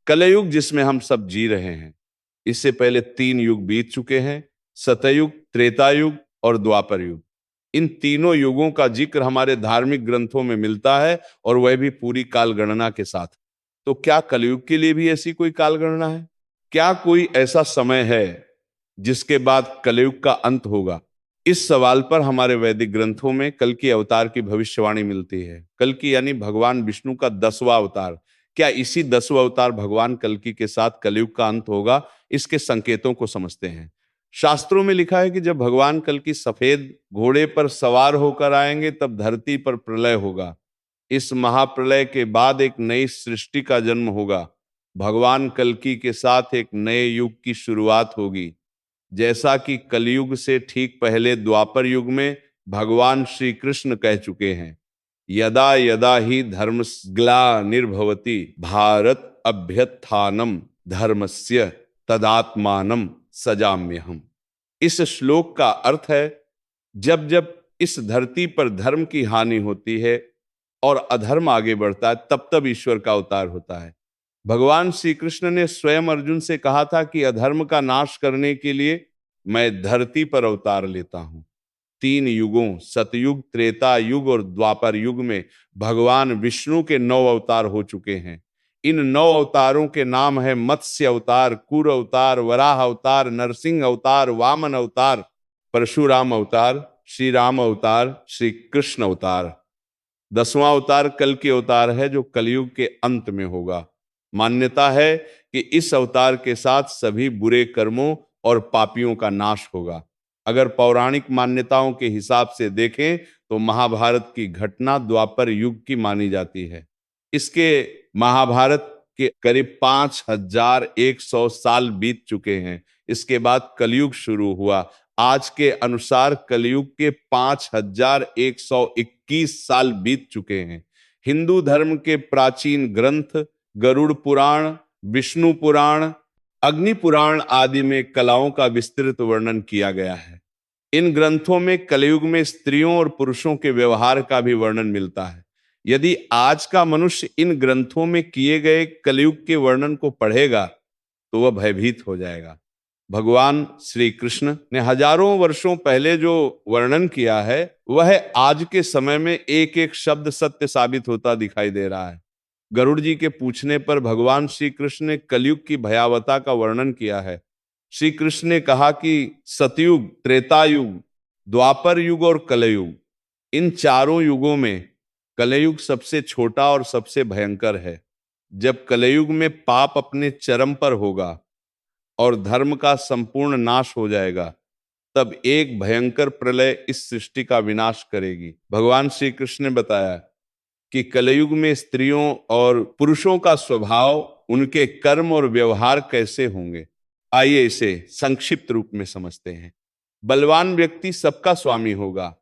कलयुग जिसमें हम सब जी रहे हैं, इससे पहले 3 युग बीत चुके हैं, सतयुग, त्रेता युग और द्वापर युग। इन तीनों युगों का जिक्र हमारे धार्मिक ग्रंथों में मिलता है, और वह भी पूरी काल गणना के साथ। तो क्या कलयुग के लिए भी ऐसी कोई काल गणना है? क्या कोई ऐसा समय है जिसके बाद कलयुग का अंत होगा? इस सवाल पर हमारे वैदिक ग्रंथों में कल की अवतार की भविष्यवाणी मिलती है। कल की यानी भगवान विष्णु का 10वां अवतार। क्या इसी 10वां अवतार भगवान कल्कि के साथ कलयुग का अंत होगा? इसके संकेतों को समझते हैं। शास्त्रों में लिखा है कि जब भगवान कल्कि सफेद घोड़े पर सवार होकर आएंगे, तब धरती पर प्रलय होगा। इस महाप्रलय के बाद एक नई सृष्टि का जन्म होगा। भगवान कल्कि के साथ एक नए युग की शुरुआत होगी। जैसा कि कलयुग से ठीक पहले द्वापर युग में भगवान श्री कृष्ण कह चुके हैं, यदा यदा ही धर्मग्लानिर्भवति भारत अभ्युत्थानम धर्मस्य तदात्मानम सजाम्यहम्। इस श्लोक का अर्थ है, जब जब इस धरती पर धर्म की हानि होती है और अधर्म आगे बढ़ता है, तब तब ईश्वर का अवतार होता है। भगवान श्री कृष्ण ने स्वयं अर्जुन से कहा था कि अधर्म का नाश करने के लिए मैं धरती पर अवतार लेता हूं। 3 युगों, सतयुग, त्रेता युग और द्वापर युग में भगवान विष्णु के 9 अवतार हो चुके हैं। इन 9 अवतारों के नाम है मत्स्य अवतार, कूर अवतार, वराह अवतार, नरसिंह अवतार, वामन अवतार, परशुराम अवतार, श्री राम अवतार, श्री कृष्ण अवतार। 10वां अवतार कल के अवतार है, जो कलयुग के अंत में होगा। मान्यता है कि इस अवतार के साथ सभी बुरे कर्मों और पापियों का नाश होगा। अगर पौराणिक मान्यताओं के हिसाब से देखें तो महाभारत की घटना द्वापर युग की मानी जाती है। इसके महाभारत के करीब 5100 साल बीत चुके हैं। इसके बाद कलयुग शुरू हुआ। आज के अनुसार कलयुग के 5121 साल बीत चुके हैं। हिंदू धर्म के प्राचीन ग्रंथ गरुड़ पुराण, विष्णु पुराण, अग्नि पुराण आदि में कलाओं का विस्तृत वर्णन किया गया है। इन ग्रंथों में कलयुग में स्त्रियों और पुरुषों के व्यवहार का भी वर्णन मिलता है। यदि आज का मनुष्य इन ग्रंथों में किए गए कलयुग के वर्णन को पढ़ेगा तो वह भयभीत हो जाएगा। भगवान श्री कृष्ण ने हजारों वर्षों पहले जो वर्णन किया है, वह आज के समय में एक एक शब्द सत्य साबित होता दिखाई दे रहा है। गरुड़ जी के पूछने पर भगवान श्री कृष्ण ने कलयुग की भयावता का वर्णन किया है। श्री कृष्ण ने कहा कि सतयुग, त्रेता युग, द्वापर युग और कलयुग, इन चारों युगों में कलयुग सबसे छोटा और सबसे भयंकर है। जब कलयुग में पाप अपने चरम पर होगा और धर्म का संपूर्ण नाश हो जाएगा, तब एक भयंकर प्रलय इस सृष्टि का विनाश करेगी। भगवान श्री कृष्ण ने बताया कि कलयुग में स्त्रियों और पुरुषों का स्वभाव, उनके कर्म और व्यवहार कैसे होंगे। आइए इसे संक्षिप्त रूप में समझते हैं। बलवान व्यक्ति सबका स्वामी होगा।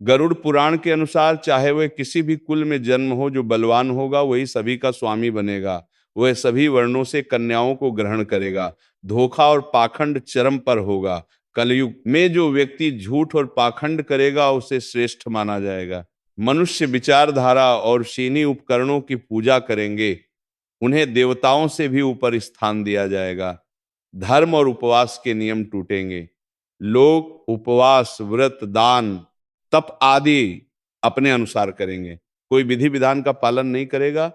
गरुड़ पुराण के अनुसार चाहे वह किसी भी कुल में जन्म हो, जो बलवान होगा वही सभी का स्वामी बनेगा। वह सभी वर्णों से कन्याओं को ग्रहण करेगा। धोखा और पाखंड चरम पर होगा। कलयुग में जो व्यक्ति झूठ और पाखंड करेगा उसे श्रेष्ठ माना जाएगा। मनुष्य विचारधारा और शीनी उपकरणों की पूजा करेंगे, उन्हें देवताओं से भी ऊपर स्थान दिया जाएगा। धर्म और उपवास के नियम टूटेंगे। लोग उपवास, व्रत, दान, तप आदि अपने अनुसार करेंगे, कोई विधि विधान का पालन नहीं करेगा।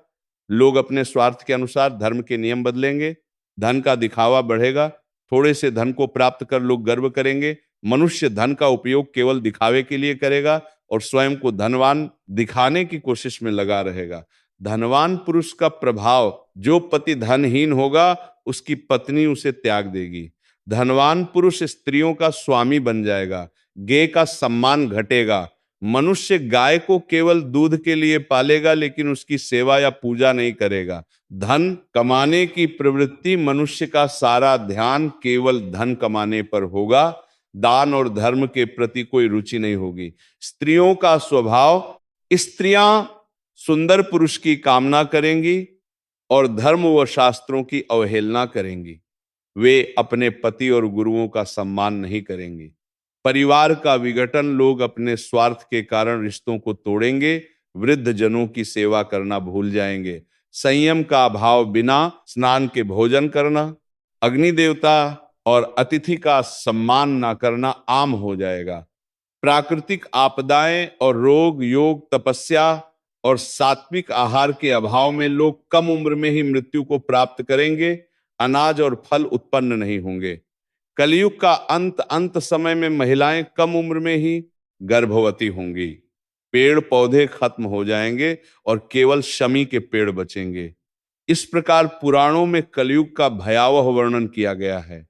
लोग अपने स्वार्थ के अनुसार धर्म के नियम बदलेंगे। धन का दिखावा बढ़ेगा। थोड़े से धन को प्राप्त कर लोग गर्व करेंगे। मनुष्य धन का उपयोग केवल दिखावे के लिए करेगा और स्वयं को धनवान दिखाने की कोशिश में लगा रहेगा। धनवान पुरुष का प्रभाव, जो पति धनहीन होगा उसकी पत्नी उसे त्याग देगी। धनवान पुरुष स्त्रियों का स्वामी बन जाएगा। गाय का सम्मान घटेगा। मनुष्य गाय को केवल दूध के लिए पालेगा, लेकिन उसकी सेवा या पूजा नहीं करेगा। धन कमाने की प्रवृत्ति, मनुष्य का सारा ध्यान केवल धन कमाने पर होगा। दान और धर्म के प्रति कोई रुचि नहीं होगी। स्त्रियों का स्वभाव, स्त्रियां सुंदर पुरुष की कामना करेंगी और धर्म व शास्त्रों की अवहेलना करेंगी। वे अपने पति और गुरुओं का सम्मान नहीं करेंगे। परिवार का विघटन, लोग अपने स्वार्थ के कारण रिश्तों को तोड़ेंगे। वृद्ध जनों की सेवा करना भूल जाएंगे। संयम का अभाव बिना स्नान के भोजन करना, अग्नि देवता और अतिथि का सम्मान ना करना आम हो जाएगा। प्राकृतिक आपदाएं और रोग, योग, तपस्या और सात्विक आहार के अभाव में लोग कम उम्र में ही मृत्यु को प्राप्त करेंगे। अनाज और फल उत्पन्न नहीं होंगे। कलयुग का अंत समय में महिलाएं कम उम्र में ही गर्भवती होंगी। पेड़ पौधे खत्म हो जाएंगे और केवल शमी के पेड़ बचेंगे। इस प्रकार पुराणों में कलयुग का भयावह वर्णन किया गया है।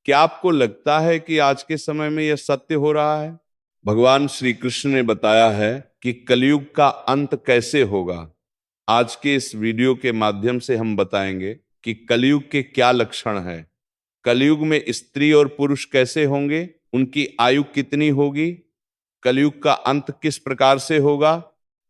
क्या आपको लगता है कि आज के समय में यह सत्य हो रहा है? भगवान श्री कृष्ण ने बताया है कि कलयुग का अंत कैसे होगा। आज के इस वीडियो के माध्यम से हम बताएंगे कि कलयुग के क्या लक्षण हैं, कलयुग में स्त्री और पुरुष कैसे होंगे, उनकी आयु कितनी होगी, कलयुग का अंत किस प्रकार से होगा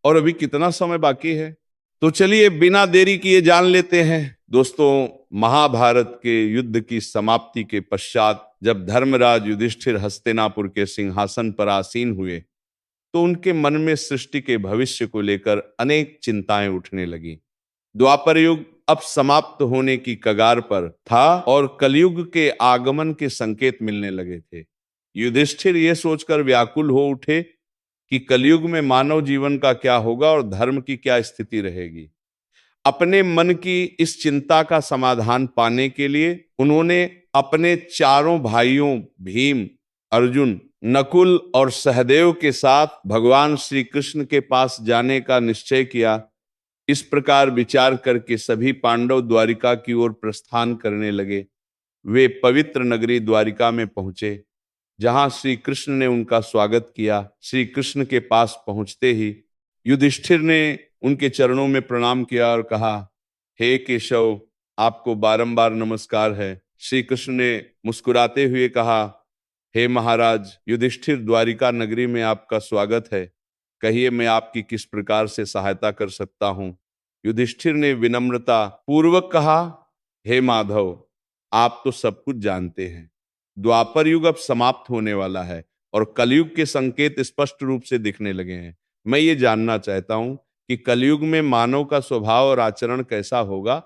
और अभी कितना समय बाकी है। तो चलिए बिना देरी किए जान लेते हैं। दोस्तों, महाभारत के युद्ध की समाप्ति के पश्चात जब धर्मराज युधिष्ठिर हस्तिनापुर के सिंहासन पर आसीन हुए तो उनके मन में सृष्टि के भविष्य को लेकर अनेक चिंताएं उठने लगी। द्वापर युग अब समाप्त होने की कगार पर था और कलयुग के आगमन के संकेत मिलने लगे थे। युधिष्ठिर ये सोचकर व्याकुल हो उठे कि कलयुग में मानव जीवन का क्या होगा और धर्म की क्या स्थिति रहेगी। अपने मन की इस चिंता का समाधान पाने के लिए उन्होंने अपने चारों भाइयों भीम, अर्जुन, नकुल और सहदेव के साथ भगवान श्री कृष्ण के पास जाने का निश्चय किया। इस प्रकार विचार करके सभी पांडव द्वारिका की ओर प्रस्थान करने लगे। वे पवित्र नगरी द्वारिका में पहुंचे, जहां श्री कृष्ण ने उनका स्वागत किया। श्री कृष्ण के पास पहुंचते ही युधिष्ठिर ने उनके चरणों में प्रणाम किया और कहा, हे केशव, आपको बारंबार नमस्कार है। श्री कृष्ण ने मुस्कुराते हुए कहा, हे महाराज युधिष्ठिर, द्वारिका नगरी में आपका स्वागत है। कहिए मैं आपकी किस प्रकार से सहायता कर सकता हूं। युधिष्ठिर ने विनम्रता पूर्वक कहा, हे माधव, आप तो सब कुछ जानते हैं। द्वापर युग अब समाप्त होने वाला है और कलयुग के संकेत स्पष्ट रूप से दिखने लगे हैं। मैं ये जानना चाहता हूं कि कलयुग में मानव का स्वभाव और आचरण कैसा होगा,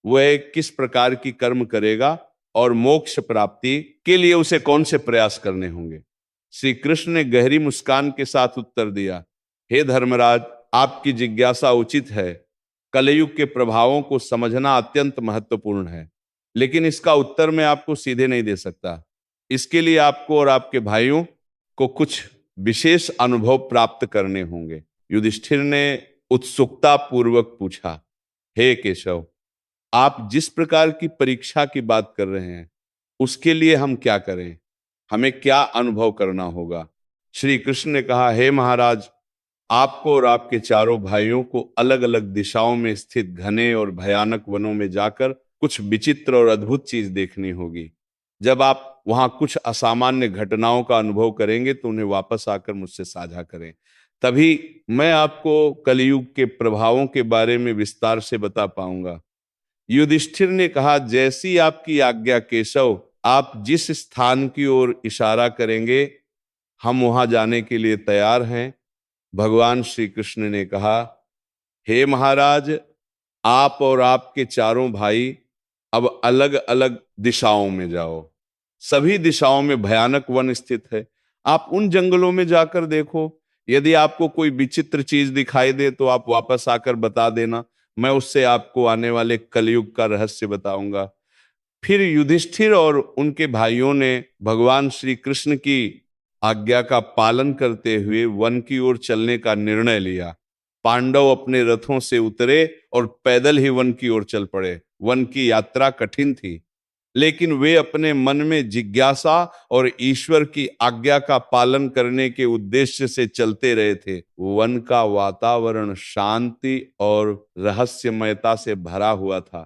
वह किस प्रकार की कर्म करेगा और मोक्ष प्राप्ति के लिए उसे कौन से प्रयास करने होंगे। श्री कृष्ण ने गहरी मुस्कान के साथ उत्तर दिया, हे धर्मराज, आपकी जिज्ञासा उचित है। कलयुग के प्रभावों को समझना अत्यंत महत्वपूर्ण है, लेकिन इसका उत्तर मैं आपको सीधे नहीं दे सकता। इसके लिए आपको और आपके भाइयों को कुछ विशेष अनुभव प्राप्त करने होंगे। युधिष्ठिर ने उत्सुकता पूर्वक पूछा, हे केशव, आप जिस प्रकार की परीक्षा की बात कर रहे हैं उसके लिए हम क्या करें, हमें क्या अनुभव करना होगा। श्री कृष्ण ने कहा, हे महाराज, आपको और आपके चारों भाइयों को अलग अलग दिशाओं में स्थित घने और भयानक वनों में जाकर कुछ विचित्र और अद्भुत चीज देखनी होगी। जब आप वहां कुछ असामान्य घटनाओं का अनुभव करेंगे तो उन्हें वापस आकर मुझसे साझा करें, तभी मैं आपको कलयुग के प्रभावों के बारे में विस्तार से बता पाऊंगा। युधिष्ठिर ने कहा, जैसी आपकी आज्ञा केशव, आप जिस स्थान की ओर इशारा करेंगे हम वहां जाने के लिए तैयार हैं। भगवान श्री कृष्ण ने कहा, हे महाराज, आप और आपके चारों भाई अब अलग अलग दिशाओं में जाओ। सभी दिशाओं में भयानक वन स्थित है। आप उन जंगलों में जाकर देखो। यदि आपको कोई विचित्र चीज दिखाई दे तो आप वापस आकर बता देना, मैं उससे आपको आने वाले कलयुग का रहस्य बताऊंगा। फिर युधिष्ठिर और उनके भाइयों ने भगवान श्री कृष्ण की आज्ञा का पालन करते हुए वन की ओर चलने का निर्णय लिया। पांडव अपने रथों से उतरे और पैदल ही वन की ओर चल पड़े। वन की यात्रा कठिन थी, लेकिन वे अपने मन में जिज्ञासा और ईश्वर की आज्ञा का पालन करने के उद्देश्य से चलते रहे थे। वन का वातावरण शांति और रहस्यमयता से भरा हुआ था।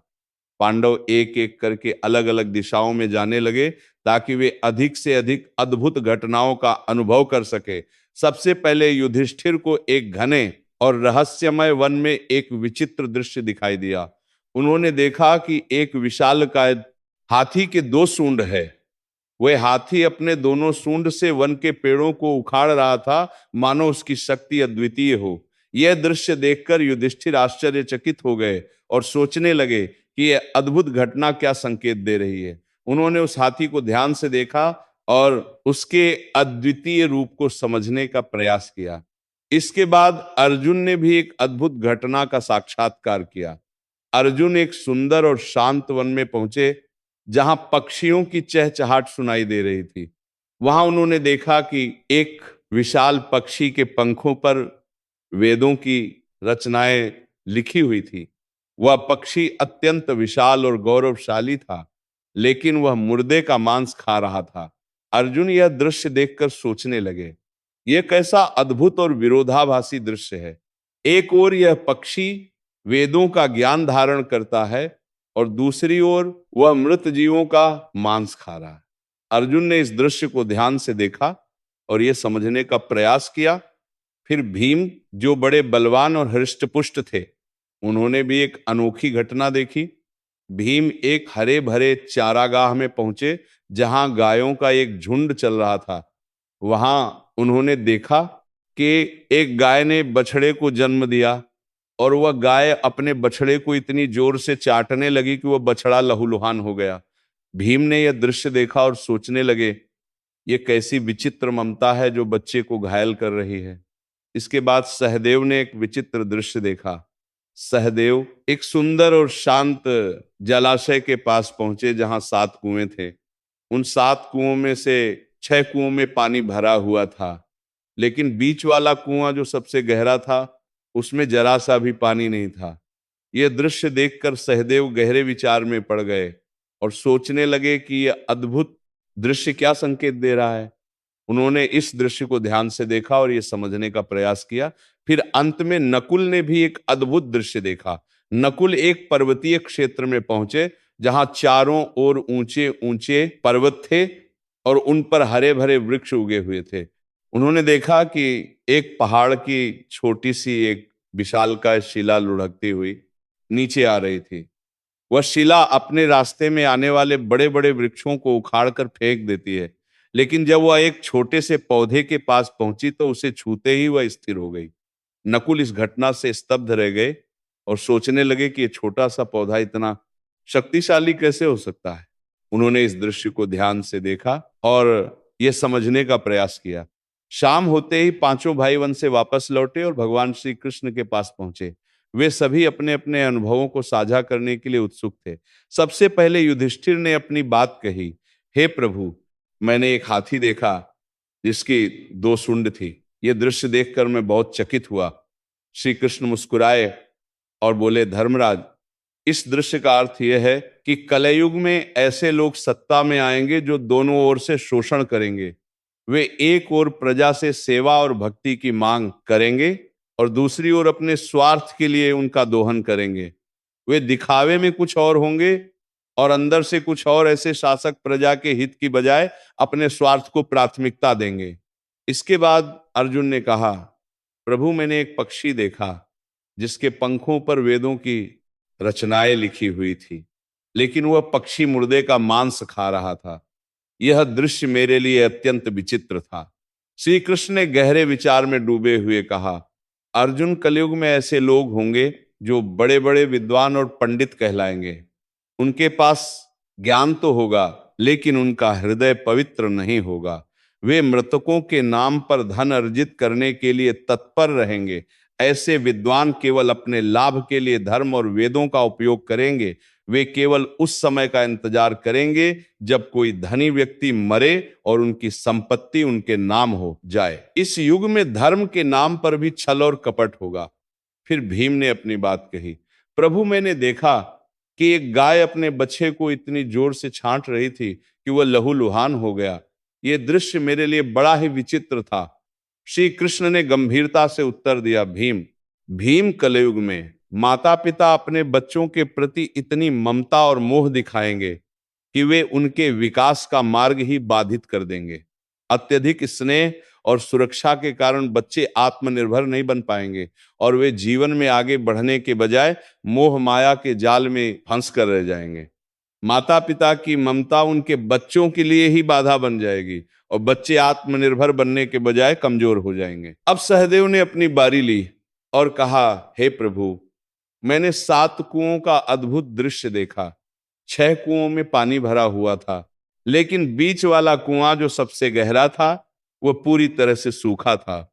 पांडव एक एक करके अलग अलग दिशाओं में जाने लगे ताकि वे अधिक से अधिक अद्भुत घटनाओं का अनुभव कर सके। सबसे पहले युधिष्ठिर को एक घने और रहस्यमय वन में एक विचित्र दृश्य दिखाई दिया। उन्होंने देखा कि एक विशालकाय हाथी के दो सूंड है। वह हाथी अपने दोनों सूंड से वन के पेड़ों को उखाड़ रहा था, मानो उसकी शक्ति अद्वितीय हो। यह दृश्य देखकर युधिष्ठिर आश्चर्यचकित हो गए और सोचने लगे कि यह अद्भुत घटना क्या संकेत दे रही है। उन्होंने उस हाथी को ध्यान से देखा और उसके अद्वितीय रूप को समझने का प्रयास किया। इसके बाद अर्जुन ने भी एक अद्भुत घटना का साक्षात्कार किया। अर्जुन एक सुंदर और शांत वन में पहुंचे जहां पक्षियों की चहचहाट सुनाई दे रही थी। वहां उन्होंने देखा कि एक विशाल पक्षी के पंखों पर वेदों की रचनाएं लिखी हुई थी। वह पक्षी अत्यंत विशाल और गौरवशाली था, लेकिन वह मुर्दे का मांस खा रहा था। अर्जुन यह दृश्य देखकर सोचने लगे, यह कैसा अद्भुत और विरोधाभासी दृश्य है। एक ओर यह पक्षी वेदों का ज्ञान धारण करता है और दूसरी ओर वह मृत जीवों का मांस खा रहा है। अर्जुन ने इस दृश्य को ध्यान से देखा और यह समझने का प्रयास किया। फिर भीम, जो बड़े बलवान और हृष्टपुष्ट थे, उन्होंने भी एक अनोखी घटना देखी। भीम एक हरे भरे चारागाह में पहुंचे जहां गायों का एक झुंड चल रहा था। वहां उन्होंने देखा कि एक गाय ने बछड़े को जन्म दिया और वह गाय अपने बछड़े को इतनी जोर से चाटने लगी कि वह बछड़ा लहूलुहान हो गया। भीम ने यह दृश्य देखा और सोचने लगे, ये कैसी विचित्र ममता है जो बच्चे को घायल कर रही है। इसके बाद सहदेव ने एक विचित्र दृश्य देखा। सहदेव एक सुंदर और शांत जलाशय के पास पहुंचे जहां 7 कुएं थे। उन 7 कुओं में से 6 कुओं में पानी भरा हुआ था, लेकिन बीच वाला कुआं जो सबसे गहरा था, उसमें जरा सा भी पानी नहीं था। यह दृश्य देखकर सहदेव गहरे विचार में पड़ गए और सोचने लगे कि यह अद्भुत दृश्य क्या संकेत दे रहा है। उन्होंने इस दृश्य को ध्यान से देखा और यह समझने का प्रयास किया। फिर अंत में नकुल ने भी एक अद्भुत दृश्य देखा। नकुल एक पर्वतीय क्षेत्र में पहुंचे जहां चारों ओर ऊंचे ऊंचे पर्वत थे और उन पर हरे भरे वृक्ष उगे हुए थे। उन्होंने देखा कि एक पहाड़ की छोटी सी एक विशालकाय शिला लुढ़कती हुई नीचे आ रही थी। वह शिला अपने रास्ते में आने वाले बड़े बड़े वृक्षों को उखाड़कर फेंक देती है, लेकिन जब वह एक छोटे से पौधे के पास पहुंची तो उसे छूते ही वह स्थिर हो गई। नकुल इस घटना से स्तब्ध रह गए और सोचने लगे कि यह छोटा सा पौधा इतना शक्तिशाली कैसे हो सकता है। उन्होंने इस दृश्य को ध्यान से देखा और यह समझने का प्रयास किया। शाम होते ही पांचों भाई वन से वापस लौटे और भगवान श्री कृष्ण के पास पहुंचे। वे सभी अपने अपने अनुभवों को साझा करने के लिए उत्सुक थे। सबसे पहले युधिष्ठिर ने अपनी बात कही, हे प्रभु, मैंने एक हाथी देखा जिसकी 2 सूंड थी। यह दृश्य देखकर मैं बहुत चकित हुआ। श्री कृष्ण मुस्कुराए और बोले, धर्मराज, इस दृश्य का अर्थ यह है कि कलयुग में ऐसे लोग सत्ता में आएंगे जो दोनों ओर से शोषण करेंगे। वे एक ओर प्रजा से सेवा और भक्ति की मांग करेंगे और दूसरी ओर अपने स्वार्थ के लिए उनका दोहन करेंगे। वे दिखावे में कुछ और होंगे और अंदर से कुछ और। ऐसे शासक प्रजा के हित की बजाय अपने स्वार्थ को प्राथमिकता देंगे। इसके बाद अर्जुन ने कहा, प्रभु, मैंने एक पक्षी देखा जिसके पंखों पर वेदों की रचनाएं लिखी हुई थी, लेकिन वह पक्षी मुर्दे का मांस खा रहा था। यह दृश्य मेरे लिए अत्यंत विचित्र था। श्री कृष्ण ने गहरे विचार में डूबे हुए कहा, अर्जुन, कलयुग में ऐसे लोग होंगे जो बड़े बड़े विद्वान और पंडित कहलाएंगे। उनके पास ज्ञान तो होगा, लेकिन उनका हृदय पवित्र नहीं होगा। वे मृतकों के नाम पर धन अर्जित करने के लिए तत्पर रहेंगे। ऐसे विद्वान केवल अपने लाभ के लिए धर्म और वेदों का उपयोग करेंगे। वे केवल उस समय का इंतजार करेंगे जब कोई धनी व्यक्ति मरे और उनकी संपत्ति उनके नाम हो जाए। इस युग में धर्म के नाम पर भी छल और कपट होगा। फिर भीम ने अपनी बात कही, प्रभु, मैंने देखा कि एक गाय अपने बच्चे को इतनी जोर से छांट रही थी कि वह लहूलुहान हो गया। यह दृश्य मेरे लिए बड़ा ही विचित्र था। श्री कृष्ण ने गंभीरता से उत्तर दिया, भीम, कलयुग में माता पिता अपने बच्चों के प्रति इतनी ममता और मोह दिखाएंगे कि वे उनके विकास का मार्ग ही बाधित कर देंगे। अत्यधिक स्नेह और सुरक्षा के कारण बच्चे आत्मनिर्भर नहीं बन पाएंगे और वे जीवन में आगे बढ़ने के बजाय मोह माया के जाल में फंस कर रह जाएंगे। माता पिता की ममता उनके बच्चों के लिए ही बाधा बन जाएगी और बच्चे आत्मनिर्भर बनने के बजाय कमजोर हो जाएंगे। अब सहदेव ने अपनी बारी ली और कहा, हे प्रभु, मैंने 7 कुओं का अद्भुत दृश्य देखा। 6 कुओं में पानी भरा हुआ था, लेकिन बीच वाला कुआं जो सबसे गहरा था, वह पूरी तरह से सूखा था।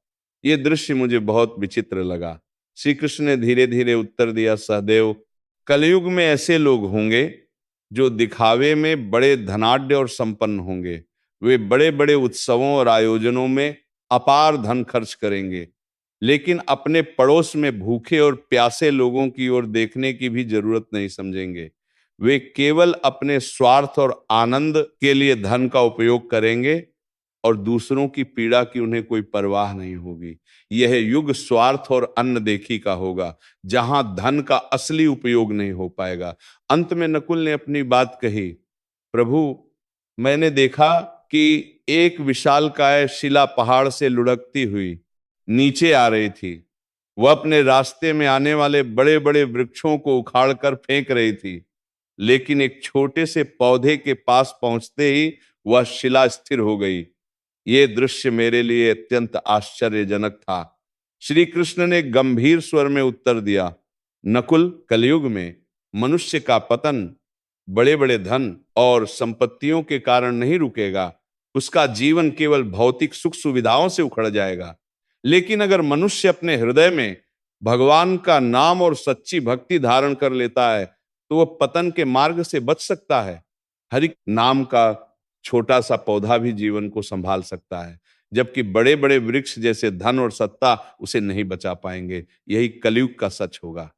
यह दृश्य मुझे बहुत विचित्र लगा। श्री कृष्ण ने धीरे धीरे उत्तर दिया, सहदेव, कलयुग में ऐसे लोग होंगे जो दिखावे में बड़े धनाढ्य और संपन्न होंगे। वे बड़े बड़े उत्सवों और आयोजनों में अपार धन खर्च करेंगे, लेकिन अपने पड़ोस में भूखे और प्यासे लोगों की ओर देखने की भी जरूरत नहीं समझेंगे। वे केवल अपने स्वार्थ और आनंद के लिए धन का उपयोग करेंगे और दूसरों की पीड़ा की उन्हें कोई परवाह नहीं होगी। यह युग स्वार्थ और अनदेखी का होगा, जहां धन का असली उपयोग नहीं हो पाएगा। अंत में नकुल ने अपनी बात कही, प्रभु, मैंने देखा कि एक विशालकाय शिला पहाड़ से लुढ़कती हुई नीचे आ रही थी। वह अपने रास्ते में आने वाले बड़े बड़े वृक्षों को उखाड़कर फेंक रही थी, लेकिन एक छोटे से पौधे के पास पहुंचते ही वह शिला स्थिर हो गई। ये दृश्य मेरे लिए अत्यंत आश्चर्यजनक था। श्री कृष्ण ने गंभीर स्वर में उत्तर दिया, नकुल, कलयुग में मनुष्य का पतन बड़े बड़े धन और संपत्तियों के कारण नहीं रुकेगा। उसका जीवन केवल भौतिक सुख सुविधाओं से उखड़ जाएगा। लेकिन अगर मनुष्य अपने हृदय में भगवान का नाम और सच्ची भक्ति धारण कर लेता है, तो वह पतन के मार्ग से बच सकता है। हरि नाम का छोटा सा पौधा भी जीवन को संभाल सकता है, जबकि बड़े बड़े वृक्ष जैसे धन और सत्ता उसे नहीं बचा पाएंगे। यही कलयुग का सच होगा।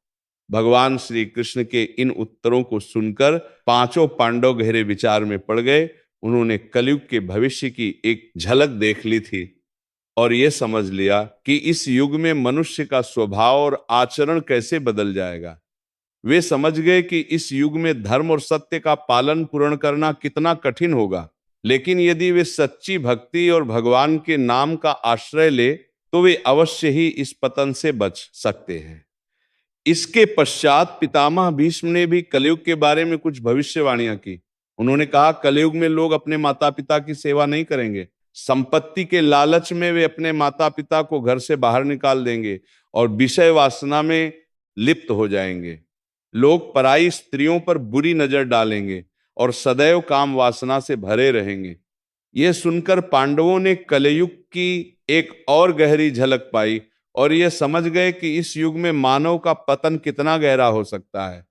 भगवान श्री कृष्ण के इन उत्तरों को सुनकर पांचों पांडव गहरे विचार में पड़ गए। उन्होंने कलयुग के भविष्य की एक झलक देख ली थी और यह समझ लिया कि इस युग में मनुष्य का स्वभाव और आचरण कैसे बदल जाएगा। वे समझ गए कि इस युग में धर्म और सत्य का पालन पूर्ण करना कितना कठिन होगा, लेकिन यदि वे सच्ची भक्ति और भगवान के नाम का आश्रय ले, तो वे अवश्य ही इस पतन से बच सकते हैं। इसके पश्चात पितामह भीष्म ने भी कलयुग के बारे में कुछ भविष्यवाणियां की। उन्होंने कहा, कलयुग में लोग अपने माता पिता की सेवा नहीं करेंगे। संपत्ति के लालच में वे अपने माता पिता को घर से बाहर निकाल देंगे और विषय वासना में लिप्त हो जाएंगे। लोग पराई स्त्रियों पर बुरी नजर डालेंगे और सदैव काम वासना से भरे रहेंगे। यह सुनकर पांडवों ने कलयुग की एक और गहरी झलक पाई और यह समझ गए कि इस युग में मानव का पतन कितना गहरा हो सकता है।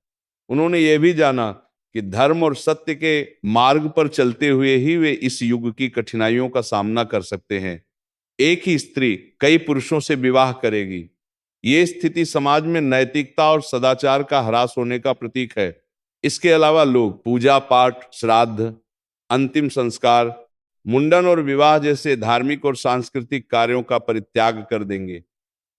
उन्होंने यह भी जाना कि धर्म और सत्य के मार्ग पर चलते हुए ही वे इस युग की कठिनाइयों का सामना कर सकते हैं। एक ही स्त्री कई पुरुषों से विवाह करेगी। ये स्थिति समाज में नैतिकता और सदाचार का ह्रास होने का प्रतीक है। इसके अलावा लोग पूजा पाठ, श्राद्ध, अंतिम संस्कार, मुंडन और विवाह जैसे धार्मिक और सांस्कृतिक कार्यों का परित्याग कर देंगे।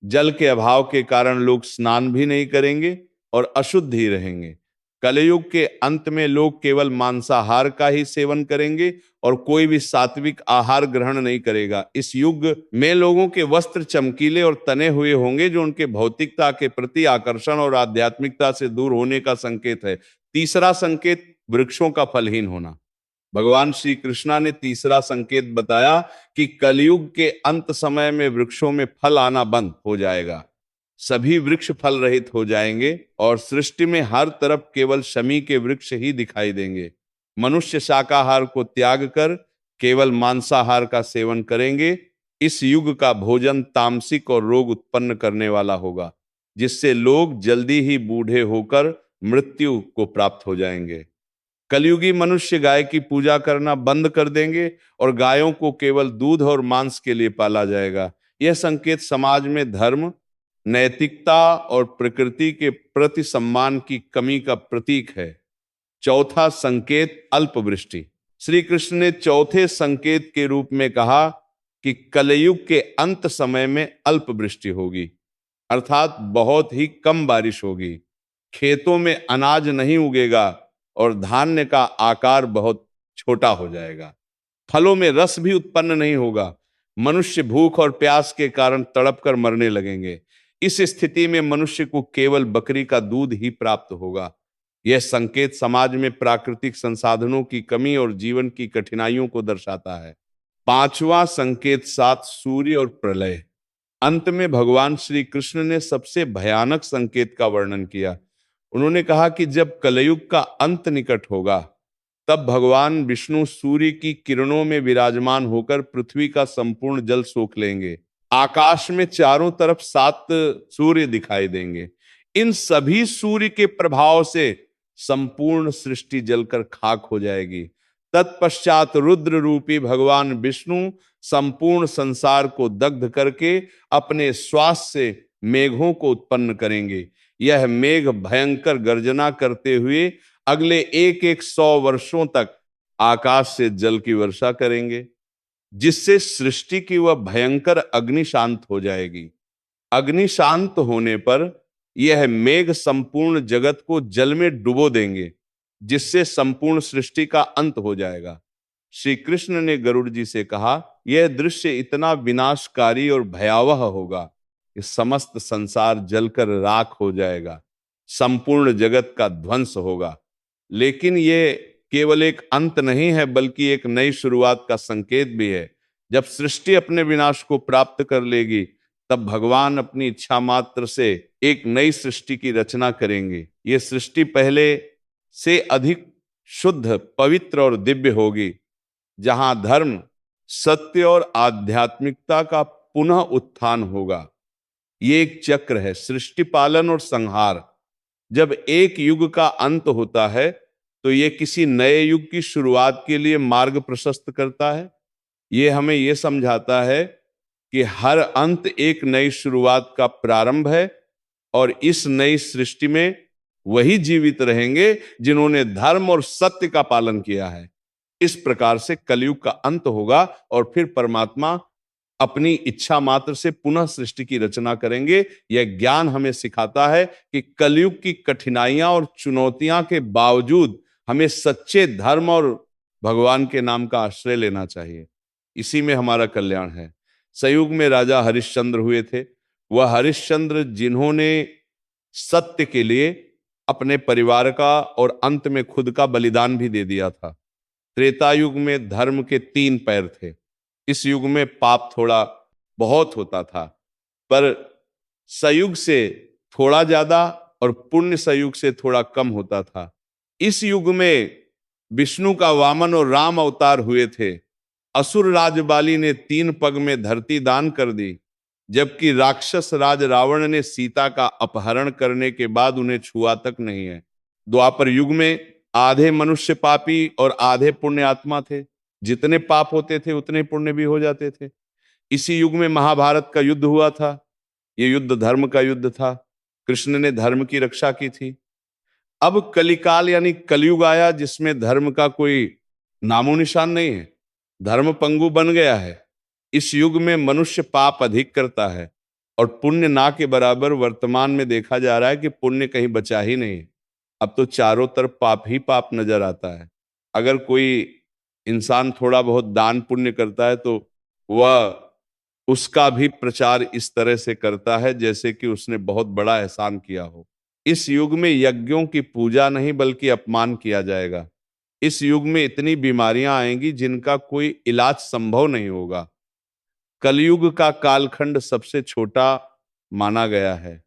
जल के अभाव के कारण लोग स्नान भी नहीं करेंगे और अशुद्ध ही रहेंगे। कलयुग के अंत में लोग केवल मांसाहार का ही सेवन करेंगे और कोई भी सात्विक आहार ग्रहण नहीं करेगा। इस युग में लोगों के वस्त्र चमकीले और तने हुए होंगे, जो उनके भौतिकता के प्रति आकर्षण और आध्यात्मिकता से दूर होने का संकेत है। तीसरा संकेत, वृक्षों का फलहीन होना। भगवान श्री कृष्णा ने तीसरा संकेत बताया कि कलयुग के अंत समय में वृक्षों में फल आना बंद हो जाएगा। सभी वृक्ष फल रहित हो जाएंगे और सृष्टि में हर तरफ केवल शमी के वृक्ष ही दिखाई देंगे। मनुष्य शाकाहार को त्याग कर केवल मांसाहार का सेवन करेंगे। इस युग का भोजन तामसिक और रोग उत्पन्न करने वाला होगा, जिससे लोग जल्दी ही बूढ़े होकर मृत्यु को प्राप्त हो जाएंगे। कलयुगी मनुष्य गाय की पूजा करना बंद कर देंगे और गायों को केवल दूध और मांस के लिए पाला जाएगा। यह संकेत समाज में धर्म, नैतिकता और प्रकृति के प्रति सम्मान की कमी का प्रतीक है। चौथा संकेत, अल्पवृष्टि। श्री कृष्ण ने चौथे संकेत के रूप में कहा कि कलयुग के अंत समय में अल्पवृष्टि होगी, अर्थात बहुत ही कम बारिश होगी। खेतों में अनाज नहीं उगेगा और धान्य का आकार बहुत छोटा हो जाएगा। फलों में रस भी उत्पन्न नहीं होगा। मनुष्य भूख और प्यास के कारण तड़प कर मरने लगेंगे। इस स्थिति में मनुष्य को केवल बकरी का दूध ही प्राप्त होगा। यह संकेत समाज में प्राकृतिक संसाधनों की कमी और जीवन की कठिनाइयों को दर्शाता है। पांचवा संकेत, 7, सूर्य और प्रलय। अंत में भगवान श्री कृष्ण ने सबसे भयानक संकेत का वर्णन किया। उन्होंने कहा कि जब कलयुग का अंत निकट होगा, तब भगवान विष्णु सूर्य की किरणों में विराजमान होकर पृथ्वी का संपूर्ण जल सोख लेंगे। आकाश में चारों तरफ 7 सूर्य दिखाई देंगे। इन सभी सूर्य के प्रभाव से संपूर्ण सृष्टि जलकर खाक हो जाएगी। तत्पश्चात रुद्र रूपी भगवान विष्णु संपूर्ण संसार को दग्ध करके अपने श्वास से मेघों को उत्पन्न करेंगे। यह मेघ भयंकर गर्जना करते हुए अगले एक एक 100 वर्षों तक आकाश से जल की वर्षा करेंगे, जिससे सृष्टि की वह भयंकर अग्नि शांत हो जाएगी। अग्नि शांत होने पर यह मेघ संपूर्ण जगत को जल में डुबो देंगे, जिससे संपूर्ण सृष्टि का अंत हो जाएगा। श्री कृष्ण ने गरुड़ जी से कहा, यह दृश्य इतना विनाशकारी और भयावह होगा कि समस्त संसार जलकर राख हो जाएगा, संपूर्ण जगत का ध्वंस होगा। लेकिन ये केवल एक अंत नहीं है, बल्कि एक नई शुरुआत का संकेत भी है। जब सृष्टि अपने विनाश को प्राप्त कर लेगी, तब भगवान अपनी इच्छा मात्र से एक नई सृष्टि की रचना करेंगे। ये सृष्टि पहले से अधिक शुद्ध, पवित्र और दिव्य होगी, जहां धर्म, सत्य और आध्यात्मिकता का पुनः उत्थान होगा। ये एक चक्र है, सृष्टि पालन और संहार। जब एक युग का अंत होता है, तो ये किसी नए युग की शुरुआत के लिए मार्ग प्रशस्त करता है। ये हमें ये समझाता है कि हर अंत एक नई शुरुआत का प्रारंभ है, और इस नई सृष्टि में वही जीवित रहेंगे जिन्होंने धर्म और सत्य का पालन किया है। इस प्रकार से कलयुग का अंत होगा और फिर परमात्मा अपनी इच्छा मात्र से पुनः सृष्टि की रचना करेंगे। यह ज्ञान हमें सिखाता है कि कलयुग की कठिनाइयां और चुनौतियां के बावजूद हमें सच्चे धर्म और भगवान के नाम का आश्रय लेना चाहिए। इसी में हमारा कल्याण है। सयुग में राजा हरिश्चंद्र हुए थे। वह हरिश्चंद्र जिन्होंने सत्य के लिए अपने परिवार का और अंत में खुद का बलिदान भी दे दिया था। त्रेता युग में धर्म के 3 पैर थे। इस युग में पाप थोड़ा बहुत होता था, पर सयुग से थोड़ा ज्यादा और पुण्य सयुग से थोड़ा कम होता था। इस युग में विष्णु का वामन और राम अवतार हुए थे। असुर राज बाली ने 3 पग में धरती दान कर दी, जबकि राक्षस राज रावण ने सीता का अपहरण करने के बाद उन्हें छुआ तक नहीं है। द्वापर युग में आधे मनुष्य पापी और आधे पुण्य आत्मा थे। जितने पाप होते थे उतने पुण्य भी हो जाते थे। इसी युग में महाभारत का युद्ध हुआ था। यह युद्ध धर्म का युद्ध था। कृष्ण ने धर्म की रक्षा की थी। अब कलिकाल यानी कलयुग आया, जिसमें धर्म का कोई नामो निशान नहीं है। धर्म पंगु बन गया है। इस युग में मनुष्य पाप अधिक करता है और पुण्य ना के बराबर वर्तमान में देखा जा रहा है कि पुण्य कहीं बचा ही नहीं। अब तो चारों तरफ पाप ही पाप नजर आता है। अगर कोई इंसान थोड़ा बहुत दान पुण्य करता है, तो वह उसका भी प्रचार इस तरह से करता है जैसे कि उसने बहुत बड़ा एहसान किया हो। इस युग में यज्ञों की पूजा नहीं बल्कि अपमान किया जाएगा। इस युग में इतनी बीमारियां आएंगी जिनका कोई इलाज संभव नहीं होगा। कलयुग का कालखंड सबसे छोटा माना गया है,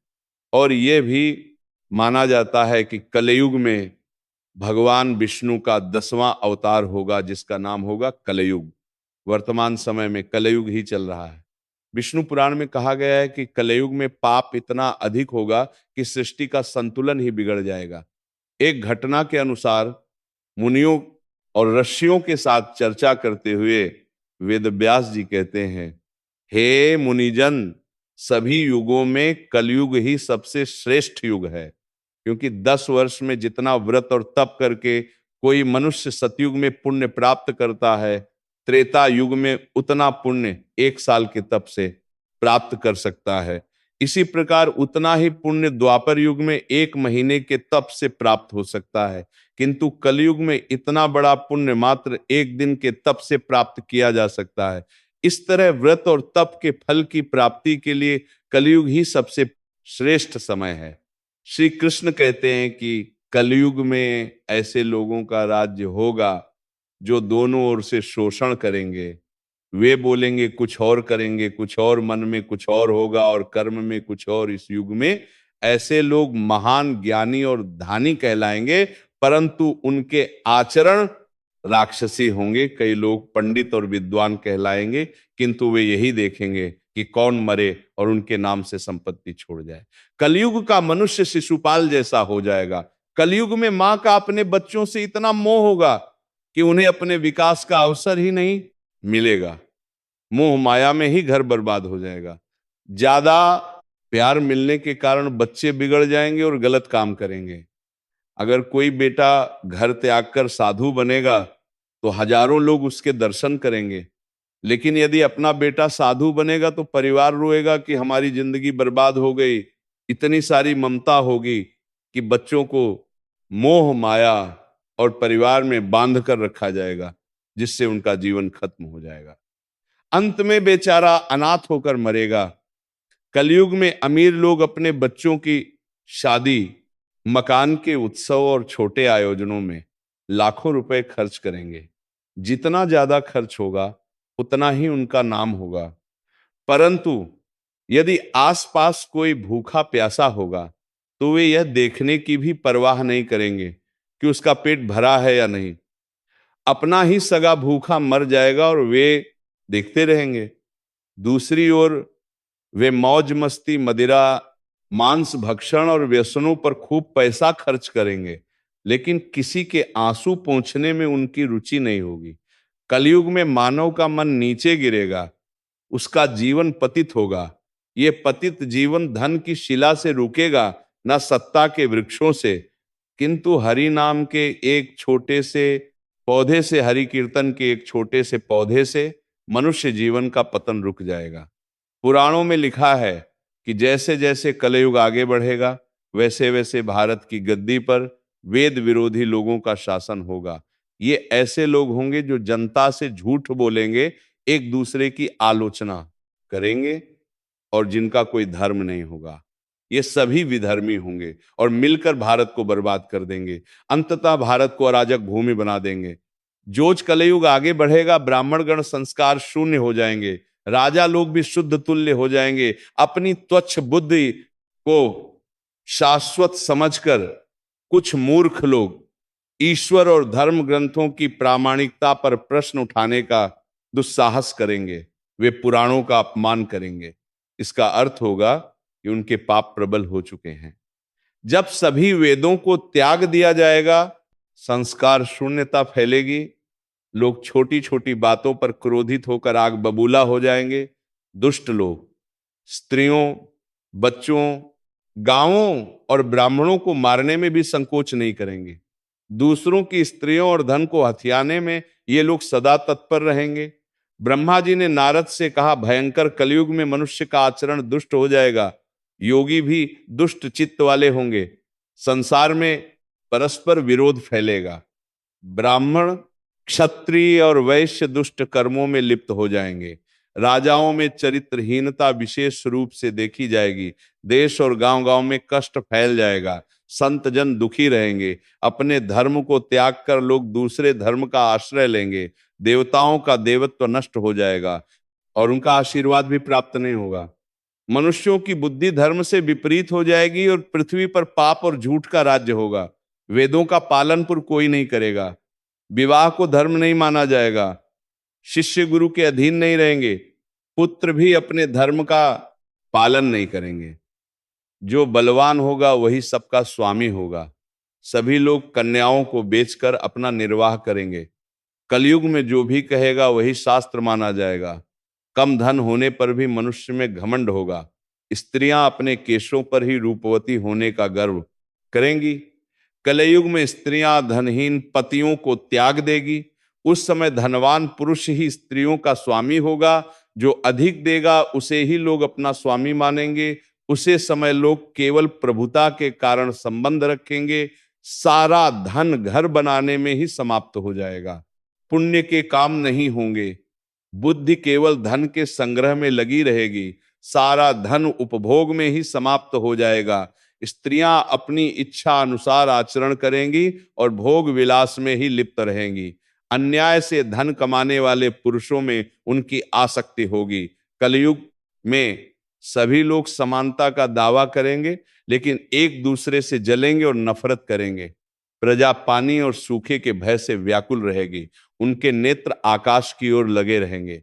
और यह भी माना जाता है कि कलयुग में भगवान विष्णु का 10वां अवतार होगा, जिसका नाम होगा कलयुग। वर्तमान समय में कलयुग ही चल रहा है। विष्णु पुराण में कहा गया है कि कलयुग में पाप इतना अधिक होगा कि सृष्टि का संतुलन ही बिगड़ जाएगा। एक घटना के अनुसार मुनियों और ऋषियों के साथ चर्चा करते हुए वेद व्यास जी कहते हैं, हे मुनिजन, सभी युगों में कलयुग ही सबसे श्रेष्ठ युग है, क्योंकि 10 वर्ष में जितना व्रत और तप करके कोई मनुष्य सतयुग में पुण्य प्राप्त करता है, त्रेता युग में उतना पुण्य 1 साल के तप से प्राप्त कर सकता है। इसी प्रकार उतना ही पुण्य द्वापर युग में 1 महीने के तप से प्राप्त हो सकता है, किंतु कलयुग में इतना बड़ा पुण्य मात्र 1 दिन के तप से प्राप्त किया जा सकता है। इस तरह व्रत और तप के फल की प्राप्ति के लिए कलयुग ही सबसे श्रेष्ठ समय है। श्री कृष्ण कहते हैं कि कलयुग में ऐसे लोगों का राज्य होगा जो दोनों ओर से शोषण करेंगे, वे बोलेंगे कुछ और, करेंगे कुछ और, मन में कुछ और होगा और कर्म में कुछ और। इस युग में ऐसे लोग महान ज्ञानी और धानी कहलाएंगे, परंतु उनके आचरण राक्षसी होंगे। कई लोग पंडित और विद्वान कहलाएंगे, किंतु वे यही देखेंगे कि कौन मरे और उनके नाम से संपत्ति छोड़ जाए। कलयुग का मनुष्य शिशुपाल जैसा हो जाएगा। कलयुग में मां का अपने बच्चों से इतना मोह होगा कि उन्हें अपने विकास का अवसर ही नहीं मिलेगा। मोह माया में ही घर बर्बाद हो जाएगा। ज्यादा प्यार मिलने के कारण बच्चे बिगड़ जाएंगे और गलत काम करेंगे। अगर कोई बेटा घर त्याग कर साधु बनेगा तो हजारों लोग उसके दर्शन करेंगे, लेकिन यदि अपना बेटा साधु बनेगा तो परिवार रोएगा कि हमारी जिंदगी बर्बाद हो गई। इतनी सारी ममता होगी कि बच्चों को मोह माया और परिवार में बांध कर रखा जाएगा, जिससे उनका जीवन खत्म हो जाएगा। अंत में बेचारा अनाथ होकर मरेगा। कलयुग में अमीर लोग अपने बच्चों की शादी, मकान के उत्सव और छोटे आयोजनों में लाखों रुपए खर्च करेंगे। जितना ज्यादा खर्च होगा उतना ही उनका नाम होगा। परंतु यदि आसपास कोई भूखा प्यासा होगा तो वे यह देखने की भी परवाह नहीं करेंगे कि उसका पेट भरा है या नहीं। अपना ही सगा भूखा मर जाएगा और वे देखते रहेंगे। दूसरी ओर वे मौज मस्ती, मदिरा, मांस भक्षण और व्यसनों पर खूब पैसा खर्च करेंगे, लेकिन किसी के आंसू पोंछने में उनकी रुचि नहीं होगी। कलयुग में मानव का मन नीचे गिरेगा, उसका जीवन पतित होगा। ये पतित जीवन धन की शिला से रुकेगा, न सत्ता के वृक्षों से। किंतु हरि नाम के एक छोटे से पौधे से, हरि कीर्तन के एक छोटे से पौधे से मनुष्य जीवन का पतन रुक जाएगा। पुराणों में लिखा है कि जैसे जैसे कलयुग आगे बढ़ेगा वैसे वैसे भारत की गद्दी पर वेद विरोधी लोगों का शासन होगा। ये ऐसे लोग होंगे जो जनता से झूठ बोलेंगे, एक दूसरे की आलोचना करेंगे और जिनका कोई धर्म नहीं होगा। ये सभी विधर्मी होंगे और मिलकर भारत को बर्बाद कर देंगे। अंततः भारत को अराजक भूमि बना देंगे। जोज कलयुग आगे बढ़ेगा, ब्राह्मण गण संस्कार शून्य हो जाएंगे, राजा लोग भी शुद्ध तुल्य हो जाएंगे। अपनी त्वच्छ बुद्धि को शाश्वत समझकर कुछ मूर्ख लोग ईश्वर और धर्म ग्रंथों की प्रामाणिकता पर प्रश्न उठाने का दुस्साहस करेंगे। वे पुराणों का अपमान करेंगे। इसका अर्थ होगा कि उनके पाप प्रबल हो चुके हैं। जब सभी वेदों को त्याग दिया जाएगा, संस्कार शून्यता फैलेगी। लोग छोटी छोटी बातों पर क्रोधित होकर आग बबूला हो जाएंगे। दुष्ट लोग स्त्रियों, बच्चों, गांवों और ब्राह्मणों को मारने में भी संकोच नहीं करेंगे। दूसरों की स्त्रियों और धन को हथियाने में ये लोग सदा तत्पर रहेंगे। ब्रह्मा जी ने नारद से कहा, भयंकर कलयुग में मनुष्य का आचरण दुष्ट हो जाएगा, योगी भी दुष्ट चित्त वाले होंगे, संसार में परस्पर विरोध फैलेगा, ब्राह्मण, क्षत्रिय और वैश्य दुष्ट कर्मों में लिप्त हो जाएंगे, राजाओं में चरित्रहीनता विशेष रूप से देखी जाएगी, देश और गांव-गांव में कष्ट फैल जाएगा, संत जन दुखी रहेंगे, अपने धर्म को त्याग कर लोग दूसरे धर्म का आश्रय लेंगे, देवताओं का देवत्व नष्ट हो जाएगा और उनका आशीर्वाद भी प्राप्त नहीं होगा। मनुष्यों की बुद्धि धर्म से विपरीत हो जाएगी और पृथ्वी पर पाप और झूठ का राज्य होगा। वेदों का पालन पर कोई नहीं करेगा, विवाह को धर्म नहीं माना जाएगा, शिष्य गुरु के अधीन नहीं रहेंगे, पुत्र भी अपने धर्म का पालन नहीं करेंगे। जो बलवान होगा वही सबका स्वामी होगा। सभी लोग कन्याओं को बेचकर अपना निर्वाह करेंगे। कलयुग में जो भी कहेगा वही शास्त्र माना जाएगा। कम धन होने पर भी मनुष्य में घमंड होगा। स्त्रियां अपने केशों पर ही रूपवती होने का गर्व करेंगी। कलयुग में स्त्रियां धनहीन पतियों को त्याग देगी। उस समय धनवान पुरुष ही स्त्रियों का स्वामी होगा। जो अधिक देगा उसे ही लोग अपना स्वामी मानेंगे। उसे समय लोग केवल प्रभुता के कारण संबंध रखेंगे। सारा धन घर बनाने में ही समाप्त हो जाएगा, पुण्य के काम नहीं होंगे। बुद्धि केवल धन के संग्रह में लगी रहेगी। सारा धन उपभोग में ही समाप्त हो जाएगा। स्त्रियां अपनी इच्छा अनुसार आचरण करेंगी और भोग विलास में ही लिप्त रहेंगी। अन्याय से धन कमाने वाले पुरुषों में उनकी आसक्ति होगी। कलयुग में सभी लोग समानता का दावा करेंगे, लेकिन एक दूसरे से जलेंगे और नफरत करेंगे। प्रजा पानी और सूखे के भय से व्याकुल रहेगी। उनके नेत्र आकाश की ओर लगे रहेंगे।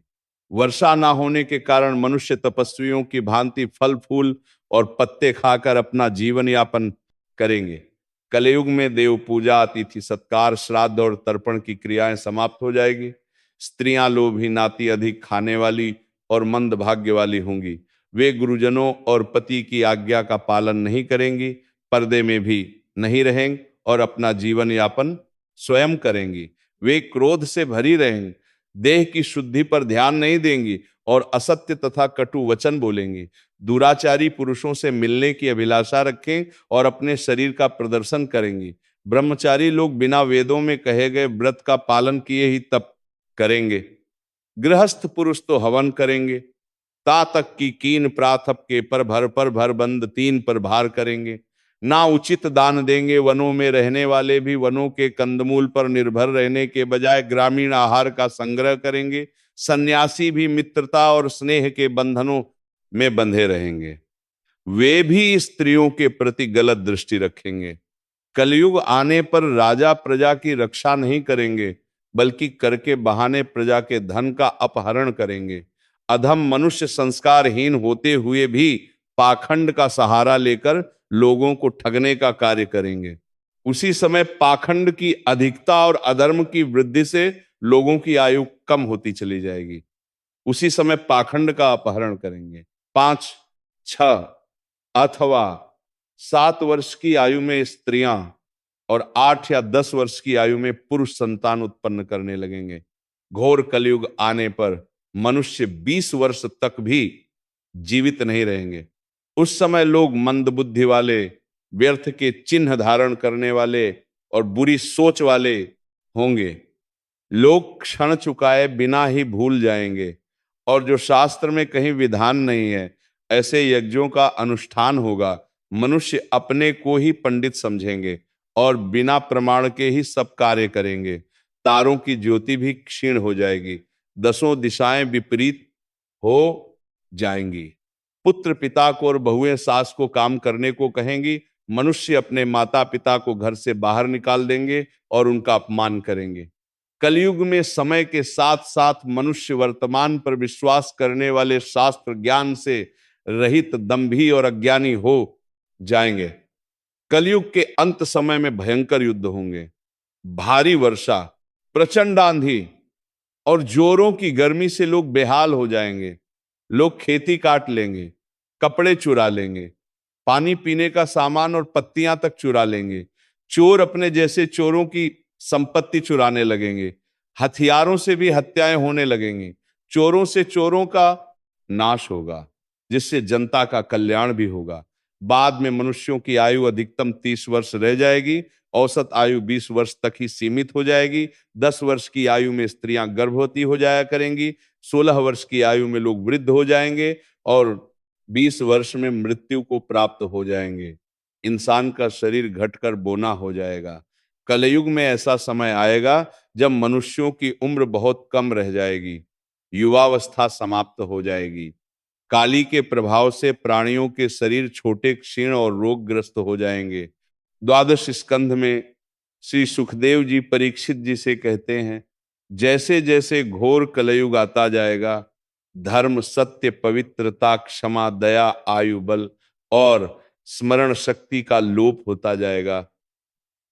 वर्षा ना होने के कारण मनुष्य तपस्वियों की भांति फल फूल और पत्ते खाकर अपना जीवन यापन करेंगे। कलयुग में देव पूजा, अतिथि सत्कार, श्राद्ध और तर्पण की क्रियाएं समाप्त हो जाएगी। स्त्रियां लोभी, नाती, अधिक खाने वाली और मंद भाग्य वाली होंगी। वे गुरुजनों और पति की आज्ञा का पालन नहीं करेंगी, पर्दे में भी नहीं रहेंगी और अपना जीवन यापन स्वयं करेंगी। वे क्रोध से भरी रहेंगी, देह की शुद्धि पर ध्यान नहीं देंगी और असत्य तथा कटु वचन बोलेंगी। दुराचारी पुरुषों से मिलने की अभिलाषा रखें और अपने शरीर का प्रदर्शन करेंगी। ब्रह्मचारी लोग बिना वेदों में कहे गए व्रत का पालन किए ही तप करेंगे। गृहस्थ पुरुष तो हवन करेंगे। ता तक की कीन प्राथप के पर भर बंद तीन पर भार करेंगे। ना उचित दान देंगे। वनों में रहने वाले भी वनों के कंदमूल पर निर्भर रहने के बजाय ग्रामीण आहार का संग्रह करेंगे। सन्यासी भी मित्रता और स्नेह के बंधनों में बंधे रहेंगे। वे भी स्त्रियों के प्रति गलत दृष्टि रखेंगे। कलयुग आने पर राजा प्रजा की रक्षा नहीं करेंगे, बल्कि कर के बहाने प्रजा के धन का अपहरण करेंगे। अधम मनुष्य संस्कारहीन होते हुए भी पाखंड का सहारा लेकर लोगों को ठगने का कार्य करेंगे। उसी समय पाखंड की अधिकता और अधर्म की वृद्धि से लोगों की आयु कम होती चली जाएगी। उसी समय पाखंड का अपहरण करेंगे। 5, 6 अथवा 7 वर्ष की आयु में स्त्रियां और 8 या 10 वर्ष की आयु में पुरुष संतान उत्पन्न करने लगेंगे। घोर कलयुग आने पर मनुष्य 20 वर्ष तक भी जीवित नहीं रहेंगे। उस समय लोग मंदबुद्धि वाले, व्यर्थ के चिन्ह धारण करने वाले और बुरी सोच वाले होंगे। लोग क्षण चुकाए बिना ही भूल जाएंगे और जो शास्त्र में कहीं विधान नहीं है, ऐसे यज्ञों का अनुष्ठान होगा। मनुष्य अपने को ही पंडित समझेंगे और बिना प्रमाण के ही सब कार्य करेंगे। तारों की ज्योति भी क्षीण हो जाएगी। 10 दिशाएं विपरीत हो जाएंगी। पुत्र पिता को और बहुएं सास को काम करने को कहेंगी। मनुष्य अपने माता पिता को घर से बाहर निकाल देंगे और उनका अपमान करेंगे। कलयुग में समय के साथ साथ मनुष्य वर्तमान पर विश्वास करने वाले शास्त्र ज्ञान से रहित दंभी और अज्ञानी हो जाएंगे। कलयुग के अंत समय में भयंकर युद्ध होंगे। भारी वर्षा, प्रचंड आंधी और जोरों की गर्मी से लोग बेहाल हो जाएंगे। लोग खेती काट लेंगे, कपड़े चुरा लेंगे, पानी पीने का सामान और पत्तियां तक चुरा लेंगे। चोर अपने जैसे चोरों की संपत्ति चुराने लगेंगे। हथियारों से भी हत्याएं होने लगेंगी। चोरों से चोरों का नाश होगा, जिससे जनता का कल्याण भी होगा। बाद में मनुष्यों की आयु अधिकतम 30 वर्ष रह जाएगी। औसत आयु 20 वर्ष तक ही सीमित हो जाएगी। 10 वर्ष की आयु में स्त्रियां गर्भवती हो जाया करेंगी। 16 वर्ष की आयु में लोग वृद्ध हो जाएंगे और 20 वर्ष में मृत्यु को प्राप्त हो जाएंगे। इंसान का शरीर घटकर बोना हो जाएगा। कलयुग में ऐसा समय आएगा जब मनुष्यों की उम्र बहुत कम रह जाएगी। युवावस्था समाप्त हो जाएगी। काली के प्रभाव से प्राणियों के शरीर छोटे, क्षीण और रोगग्रस्त हो जाएंगे। 12 स्कंध में श्री सुखदेव जी परीक्षित जी से कहते हैं, जैसे जैसे घोर कलयुग आता जाएगा, धर्म, सत्य, पवित्रता, क्षमा, दया, आयु बल और स्मरण शक्ति का लोप होता जाएगा।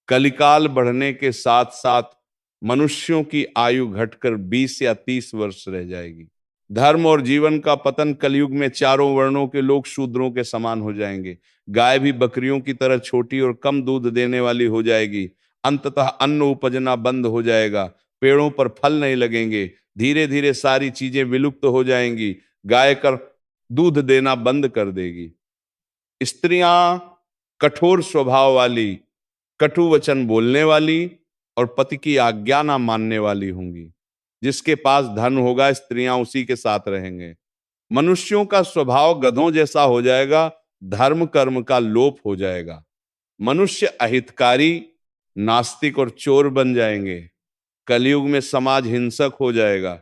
कलिकाल बढ़ने के साथ साथ मनुष्यों की आयु घटकर 20 या 30 वर्ष रह जाएगी। धर्म और जीवन का पतन कलयुग में चारों वर्णों के लोग शूद्रों के समान हो जाएंगे। गाय भी बकरियों की तरह छोटी और कम दूध देने वाली हो जाएगी। अंततः अन्न उपजना बंद हो जाएगा। पेड़ों पर फल नहीं लगेंगे। धीरे धीरे सारी चीजें विलुप्त हो जाएंगी। गाय कर दूध देना बंद कर देगी। स्त्रियां कठोर स्वभाव वाली, कटु वचन बोलने वाली और पति की आज्ञा ना मानने वाली होंगी। जिसके पास धन होगा, स्त्रियां उसी के साथ रहेंगे। मनुष्यों का स्वभाव गधों जैसा हो जाएगा। धर्म कर्म का लोप हो जाएगा। मनुष्य अहितकारी, नास्तिक और चोर बन जाएंगे। कलयुग में समाज हिंसक हो जाएगा।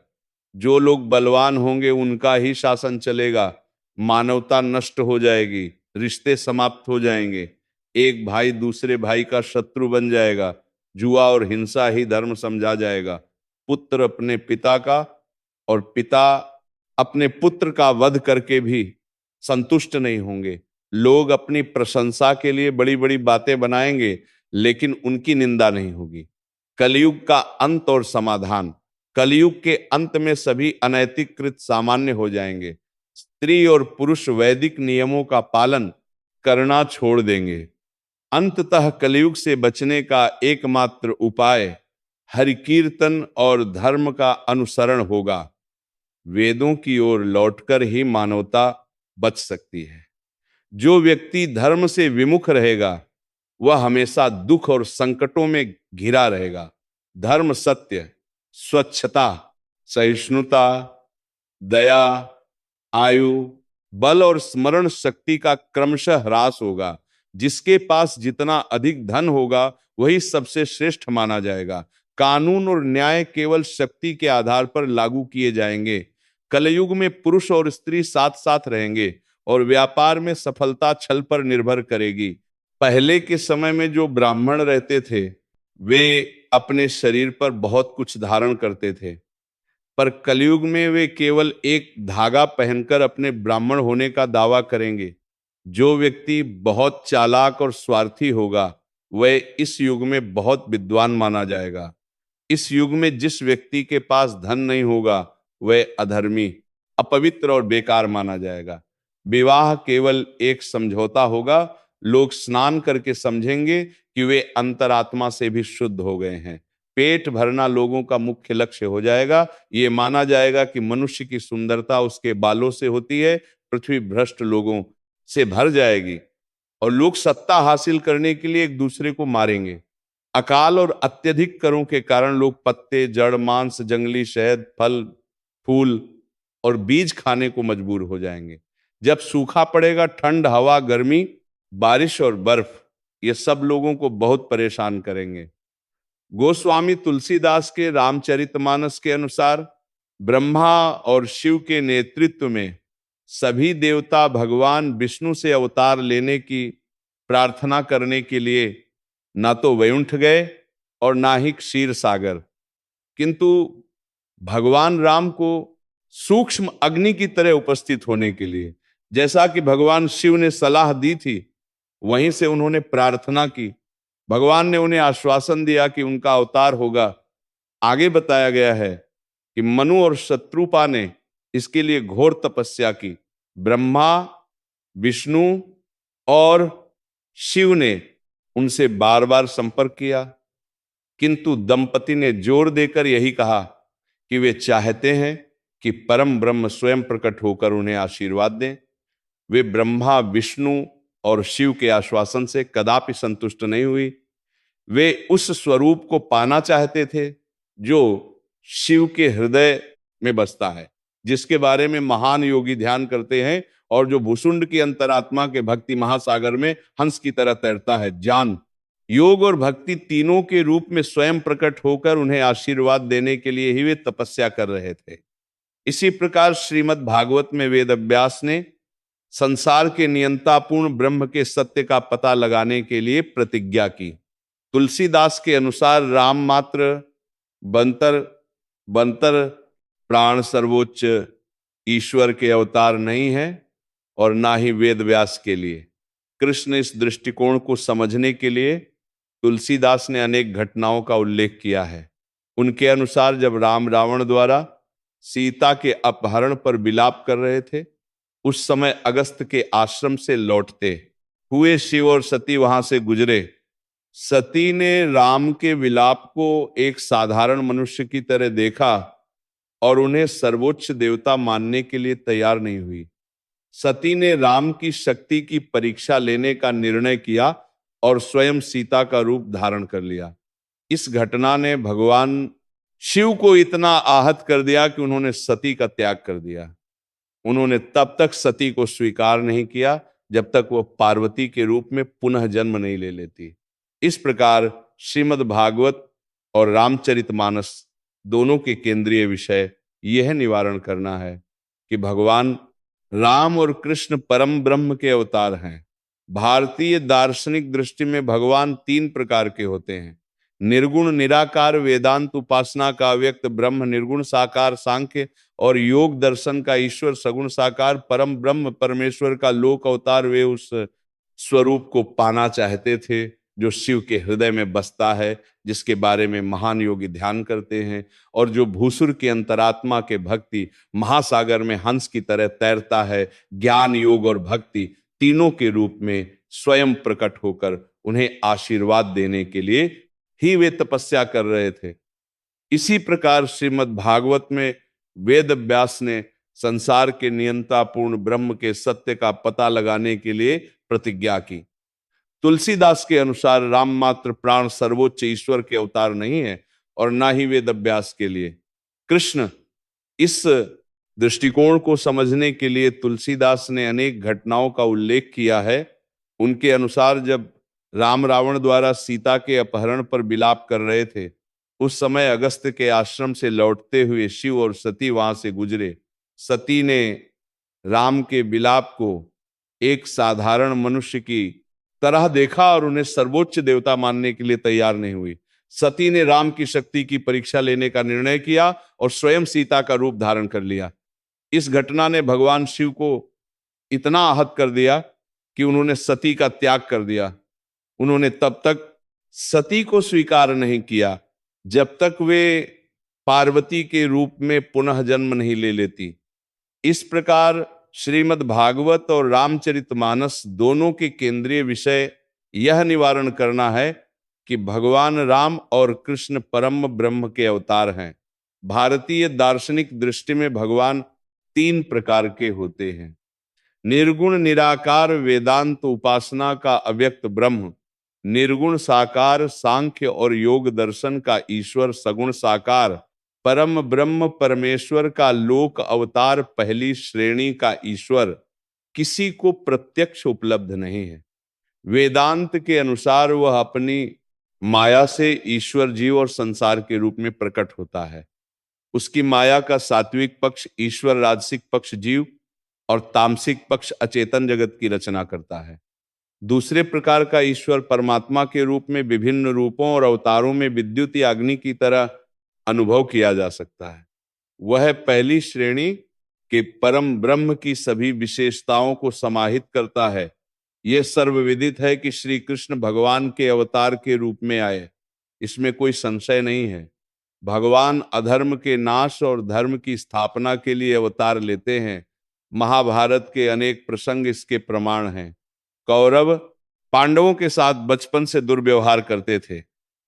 जो लोग बलवान होंगे उनका ही शासन चलेगा। मानवता नष्ट हो जाएगी, रिश्ते समाप्त हो जाएंगे, एक भाई दूसरे भाई का शत्रु बन जाएगा, जुआ और हिंसा ही धर्म समझा जाएगा। पुत्र अपने पिता का और पिता अपने पुत्र का वध करके भी संतुष्ट नहीं होंगे। लोग अपनी प्रशंसा के लिए बड़ी बड़ी बातें बनाएंगे, लेकिन उनकी निंदा नहीं होगी। कलयुग का अंत और समाधान। कलयुग के अंत में सभी अनैतिक कृत सामान्य हो जाएंगे। स्त्री और पुरुष वैदिक नियमों का पालन करना छोड़ देंगे। अंततः कलयुग से बचने का एकमात्र उपाय हरि कीर्तन और धर्म का अनुसरण होगा। वेदों की ओर लौटकर ही मानवता बच सकती है। जो व्यक्ति धर्म से विमुख रहेगा वह हमेशा दुख और संकटों में घिरा रहेगा। धर्म, सत्य, स्वच्छता, सहिष्णुता, दया, आयु, बल और स्मरण शक्ति का क्रमशः ह्रास होगा। जिसके पास जितना अधिक धन होगा वही सबसे श्रेष्ठ माना जाएगा। कानून और न्याय केवल शक्ति के आधार पर लागू किए जाएंगे। कलयुग में पुरुष और स्त्री साथ साथ रहेंगे और व्यापार में सफलता छल पर निर्भर करेगी। पहले के समय में जो ब्राह्मण रहते थे वे अपने शरीर पर बहुत कुछ धारण करते थे, पर कलयुग में वे केवल एक धागा पहनकर अपने ब्राह्मण होने का दावा करेंगे। जो व्यक्ति बहुत चालाक और स्वार्थी होगा वह इस युग में बहुत विद्वान माना जाएगा। इस युग में जिस व्यक्ति के पास धन नहीं होगा वह अधर्मी, अपवित्र और बेकार माना जाएगा। विवाह केवल एक समझौता होगा। लोग स्नान करके समझेंगे कि वे अंतरात्मा से भी शुद्ध हो गए हैं। पेट भरना लोगों का मुख्य लक्ष्य हो जाएगा। ये माना जाएगा कि मनुष्य की सुंदरता उसके बालों से होती है। पृथ्वी भ्रष्ट लोगों से भर जाएगी और लोग सत्ता हासिल करने के लिए एक दूसरे को मारेंगे। अकाल और अत्यधिक करों के कारण लोग पत्ते, जड़, मांस, जंगली शहद, फल, फूल और बीज खाने को मजबूर हो जाएंगे। जब सूखा पड़ेगा, ठंड, हवा, गर्मी, बारिश और बर्फ ये सब लोगों को बहुत परेशान करेंगे। गोस्वामी तुलसीदास के रामचरितमानस के अनुसार ब्रह्मा और शिव के नेतृत्व में सभी देवता भगवान विष्णु से अवतार लेने की प्रार्थना करने के लिए ना तो वैकुंठ गए और ना ही क्षीर सागर, किंतु भगवान राम को सूक्ष्म अग्नि की तरह उपस्थित होने के लिए, जैसा कि भगवान शिव ने सलाह दी थी वहीं से उन्होंने प्रार्थना की। भगवान ने उन्हें आश्वासन दिया कि उनका अवतार होगा। आगे बताया गया है कि मनु और शत्रुपा ने इसके लिए घोर तपस्या की। ब्रह्मा, विष्णु और शिव ने उनसे बार बार संपर्क किया, किंतु दंपति ने जोर देकर यही कहा कि वे चाहते हैं कि परम ब्रह्म स्वयं प्रकट होकर उन्हें आशीर्वाद दें। वे ब्रह्मा, विष्णु और शिव के आश्वासन से कदापि संतुष्ट नहीं हुई। वे उस स्वरूप को पाना चाहते थे जो शिव के हृदय में बसता है, जिसके बारे में महान योगी ध्यान करते हैं और जो भूसुंड की अंतरात्मा के भक्ति महासागर में हंस की तरह तैरता है। जान, योग और भक्ति तीनों के रूप में स्वयं प्रकट होकर उन्हें आशीर्वाद देने के लिए ही वे तपस्या कर रहे थे। इसी प्रकार श्रीमद् भागवत में वेद व्यास ने संसार के नियंतापूर्ण ब्रह्म के सत्य का पता लगाने के लिए प्रतिज्ञा की। तुलसीदास के अनुसार राम मात्र बंतर बंतर प्राण सर्वोच्च ईश्वर के अवतार नहीं है और ना ही वेद व्यास के लिए। कृष्ण इस दृष्टिकोण को समझने के लिए तुलसीदास ने अनेक घटनाओं का उल्लेख किया है। उनके अनुसार जब राम रावण द्वारा सीता के अपहरण पर विलाप कर रहे थे, उस समय अगस्त्य के आश्रम से लौटते हुए शिव और सती वहां से गुजरे। सती ने राम के विलाप को एक साधारण मनुष्य की तरह देखा और उन्हें सर्वोच्च देवता मानने के लिए तैयार नहीं हुई। सती ने राम की शक्ति की परीक्षा लेने का निर्णय किया और स्वयं सीता का रूप धारण कर लिया। इस घटना ने भगवान शिव को इतना आहत कर दिया कि उन्होंने सती का त्याग कर दिया। उन्होंने तब तक सती को स्वीकार नहीं किया जब तक वह पार्वती के रूप में पुनः जन्म नहीं ले लेती। इस प्रकार श्रीमद् भागवत और रामचरितमानस दोनों के केंद्रीय विषय यह निवारण करना है कि भगवान राम और कृष्ण परम ब्रह्म के अवतार हैं। भारतीय दार्शनिक दृष्टि में भगवान तीन प्रकार के होते हैं: निर्गुण निराकार वेदांत उपासना का अव्यक्त ब्रह्म निर्गुण साकार सांख्य, और योग दर्शन का ईश्वर सगुण साकार परम ब्रह्म परमेश्वर का लोक अवतार। वे उस स्वरूप को पाना चाहते थे जो शिव के हृदय में बसता है, जिसके बारे में महान योगी ध्यान करते हैं, और जो भूसुर की अंतरात्मा के भक्ति महासागर में हंस की तरह तैरता है। ज्ञान योग और भक्ति तीनों के रूप में स्वयं प्रकट होकर उन्हें आशीर्वाद देने के लिए ही वे तपस्या कर रहे थे। इसी प्रकार श्रीमद् भागवत में वेद व्यास ने संसार के नियंता पूर्ण ब्रह्म के सत्य का पता लगाने के लिए प्रतिज्ञा की। तुलसीदास के अनुसार राम मात्र प्राण सर्वोच्च ईश्वर के अवतार नहीं है और ना ही वेद व्यास के लिए कृष्ण। इस दृष्टिकोण को समझने के लिए तुलसीदास ने अनेक घटनाओं का उल्लेख किया है। उनके अनुसार जब राम रावण द्वारा सीता के अपहरण पर विलाप कर रहे थे, उस समय अगस्त्य के आश्रम से लौटते हुए शिव और सती वहां से गुजरे। सती ने राम के विलाप को एक साधारण मनुष्य की तरह देखा और उन्हें सर्वोच्च देवता मानने के लिए तैयार नहीं हुई। सती ने राम की शक्ति की परीक्षा लेने का निर्णय किया और स्वयं सीता का रूप धारण कर लिया। इस घटना ने भगवान शिव को इतना आहत कर दिया कि उन्होंने सती का त्याग कर दिया। उन्होंने तब तक सती को स्वीकार नहीं किया जब तक वे पार्वती के रूप में पुनः जन्म नहीं ले लेती। इस प्रकार श्रीमद् भागवत और रामचरितमानस दोनों के केंद्रीय विषय यह निवारण करना है कि भगवान राम और कृष्ण परम ब्रह्म के अवतार हैं। भारतीय दार्शनिक दृष्टि में भगवान तीन प्रकार के होते हैं: निर्गुण निराकार वेदांत उपासना का अव्यक्त ब्रह्म, निर्गुण साकार सांख्य और योग दर्शन का ईश्वर सगुण साकार परम ब्रह्म परमेश्वर का लोक अवतार पहली श्रेणी का ईश्वर किसी को प्रत्यक्ष उपलब्ध नहीं है। वेदांत के अनुसार वह अपनी माया से ईश्वर जीव और संसार के रूप में प्रकट होता है। उसकी माया का सात्विक पक्ष ईश्वर, राजसिक पक्ष जीव और तामसिक पक्ष अचेतन जगत की रचना करता है। दूसरे प्रकार का ईश्वर परमात्मा के रूप में विभिन्न रूपों और अवतारों में विद्युत या अग्नि की तरह अनुभव किया जा सकता है। वह पहली श्रेणी के परम ब्रह्म की सभी विशेषताओं को समाहित करता है। यह सर्वविदित है कि श्री कृष्ण भगवान के अवतार के रूप में आए, इसमें कोई संशय नहीं है। भगवान अधर्म के नाश और धर्म की स्थापना के लिए अवतार लेते हैं। महाभारत के अनेक प्रसंग इसके प्रमाण हैं। कौरव पांडवों के साथ बचपन से दुर्व्यवहार करते थे।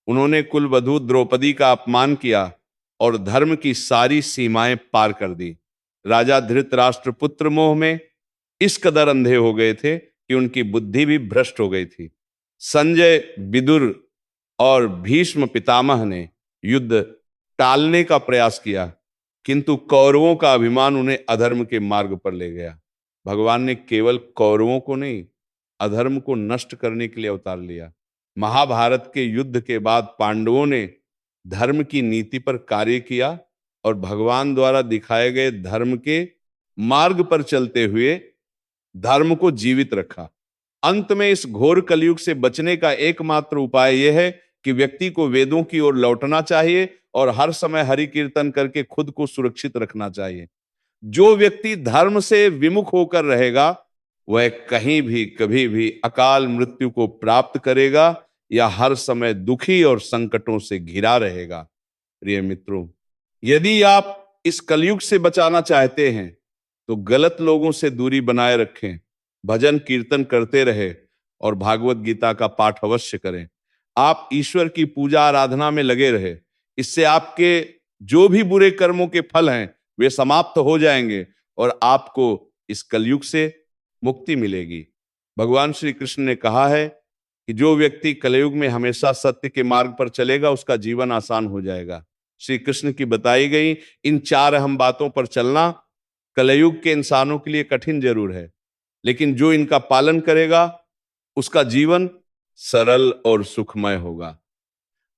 उन्होंने कुलवधू द्रौपदी का अपमान किया और धर्म की सारी सीमाएं पार कर दी। राजा धृतराष्ट्र पुत्र मोह में इस कदर अंधे हो गए थे कि उनकी बुद्धि भी भ्रष्ट हो गई थी। संजय, विदुर और भीष्म पितामह ने युद्ध टालने का प्रयास किया, किंतु कौरवों का अभिमान उन्हें अधर्म के मार्ग पर ले गया। भगवान ने केवल कौरवों को नहीं, अधर्म को नष्ट करने के लिए अवतार लिया। महाभारत के युद्ध के बाद पांडवों ने धर्म की नीति पर कार्य किया और भगवान द्वारा दिखाए गए धर्म के मार्ग पर चलते हुए धर्म को जीवित रखा। अंत में इस घोर कलयुग से बचने का एकमात्र उपाय यह है कि व्यक्ति को वेदों की ओर लौटना चाहिए और हर समय हरि कीर्तन करके खुद को सुरक्षित रखना चाहिए। जो व्यक्ति धर्म से विमुख होकर रहेगा वह कहीं भी कभी भी अकाल मृत्यु को प्राप्त करेगा या हर समय दुखी और संकटों से घिरा रहेगा। प्रिय मित्रों, यदि आप इस कलयुग से बचाना चाहते हैं तो गलत लोगों से दूरी बनाए रखें, भजन कीर्तन करते रहे और भागवत गीता का पाठ अवश्य करें। आप ईश्वर की पूजा आराधना में लगे रहे। इससे आपके जो भी बुरे कर्मों के फल हैं वे समाप्त हो जाएंगे और आपको इस कलयुग से मुक्ति मिलेगी। भगवान श्री कृष्ण ने कहा है कि जो व्यक्ति कलयुग में हमेशा सत्य के मार्ग पर चलेगा उसका जीवन आसान हो जाएगा। श्री कृष्ण की बताई गई इन चार अहम बातों पर चलना कलयुग के इंसानों के लिए कठिन जरूर है, लेकिन जो इनका पालन करेगा उसका जीवन सरल और सुखमय होगा।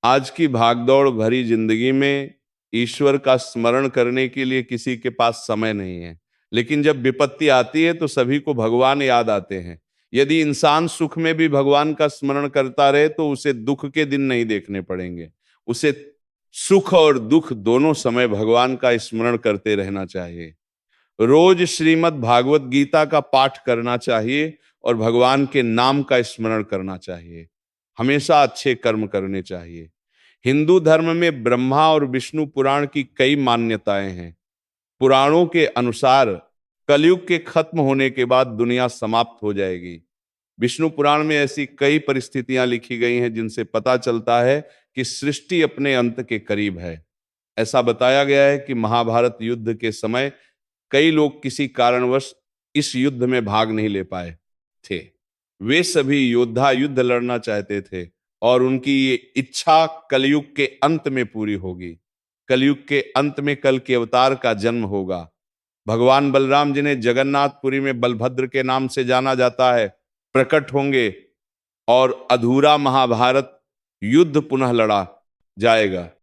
आज की भागदौड़ भरी जिंदगी में ईश्वर का स्मरण करने के लिए किसी के पास समय नहीं है, लेकिन जब विपत्ति आती है तो सभी को भगवान याद आते हैं। यदि इंसान सुख में भी भगवान का स्मरण करता रहे तो उसे दुख के दिन नहीं देखने पड़ेंगे। उसे सुख और दुख दोनों समय भगवान का स्मरण करते रहना चाहिए। रोज श्रीमद् भागवत गीता का पाठ करना चाहिए और भगवान के नाम का स्मरण करना चाहिए। हमेशा अच्छे कर्म करने चाहिए। हिंदू धर्म में ब्रह्मा और विष्णु पुराण की कई मान्यताएं हैं। पुराणों के अनुसार कलयुग के खत्म होने के बाद दुनिया समाप्त हो जाएगी। विष्णु पुराण में ऐसी कई परिस्थितियां लिखी गई हैं जिनसे पता चलता है कि सृष्टि अपने अंत के करीब है। ऐसा बताया गया है कि महाभारत युद्ध के समय कई लोग किसी कारणवश इस युद्ध में भाग नहीं ले पाए थे। वे सभी योद्धा युद्ध लड़ना चाहते थे और उनकी ये इच्छा कलयुग के अंत में पूरी होगी। कलयुग के अंत में कल के अवतार का जन्म होगा। भगवान बलराम, जिन्हें जगन्नाथपुरी में बलभद्र के नाम से जाना जाता है, प्रकट होंगे और अधूरा महाभारत युद्ध पुनः लड़ा जाएगा।